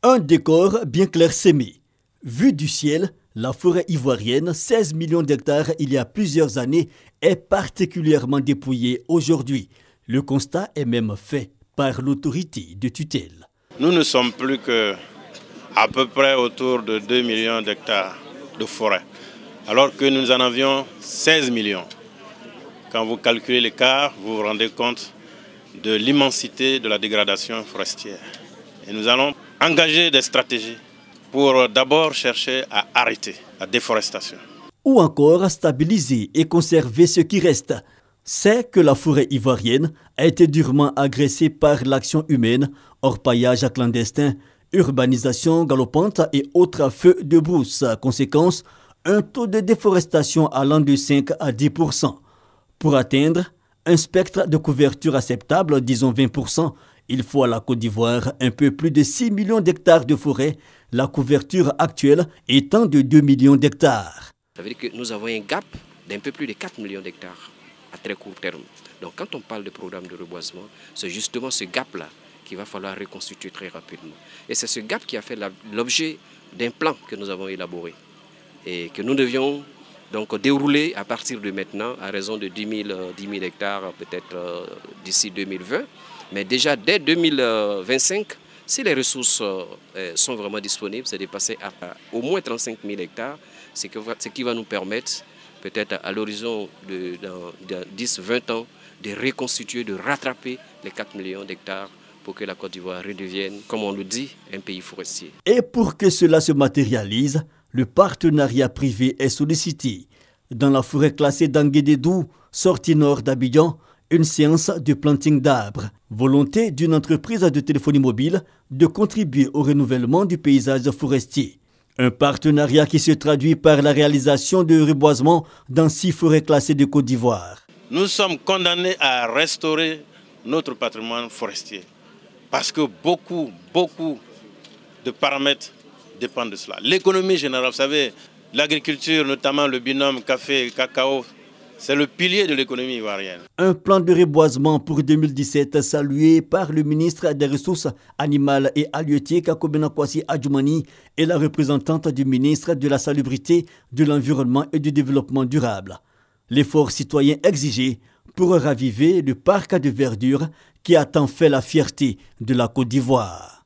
Un décor bien clairsemé. Vue du ciel, la forêt ivoirienne, 16 millions d'hectares il y a plusieurs années, est particulièrement dépouillée aujourd'hui. Le constat est même fait par l'autorité de tutelle. Nous ne sommes plus qu'à peu près autour de 2 millions d'hectares de forêt, alors que nous en avions 16 millions. Quand vous calculez l'écart, vous vous rendez compte de l'immensité de la dégradation forestière. Et nous allons engager des stratégies pour d'abord chercher à arrêter la déforestation. Ou encore stabiliser et conserver ce qui reste. C'est que la forêt ivoirienne a été durement agressée par l'action humaine, orpaillage clandestin, urbanisation galopante et autres feux de brousse. Conséquence, un taux de déforestation allant de 5 à 10%. Pour atteindre un spectre de couverture acceptable, disons 20%, il faut à la Côte d'Ivoire un peu plus de 6 millions d'hectares de forêt, la couverture actuelle étant de 2 millions d'hectares. Ça veut dire que nous avons un gap d'un peu plus de 4 millions d'hectares à très court terme. Donc quand on parle de programme de reboisement, c'est justement ce gap-là qu'il va falloir reconstituer très rapidement. Et c'est ce gap qui a fait l'objet d'un plan que nous avons élaboré et que nous devions donc dérouler à partir de maintenant à raison de 10 000 hectares peut-être d'ici 2020. Mais déjà dès 2025, si les ressources sont vraiment disponibles, c'est de passer à au moins 35 000 hectares, ce qui va nous permettre peut-être à l'horizon de 10-20 ans de reconstituer, de rattraper les 4 millions d'hectares pour que la Côte d'Ivoire redevienne, comme on le dit, un pays forestier. Et pour que cela se matérialise, le partenariat privé est sollicité. Dans la forêt classée d'Anguédédou, sortie nord d'Abidjan, une séance de planting d'arbres. Volonté d'une entreprise de téléphonie mobile de contribuer au renouvellement du paysage forestier. Un partenariat qui se traduit par la réalisation de reboisement dans 6 forêts classées de Côte d'Ivoire. Nous sommes condamnés à restaurer notre patrimoine forestier parce que beaucoup de paramètres dépendent de cela. L'économie générale, vous savez, l'agriculture, notamment le binôme café et cacao, c'est le pilier de l'économie ivoirienne. Un plan de reboisement pour 2017 salué par le ministre des Ressources animales et halieutiques Kobena Kwasi Adjoumani et la représentante du ministre de la Salubrité, de l'Environnement et du Développement durable. L'effort citoyen exigé pour raviver le parc de verdure qui a tant fait la fierté de la Côte d'Ivoire.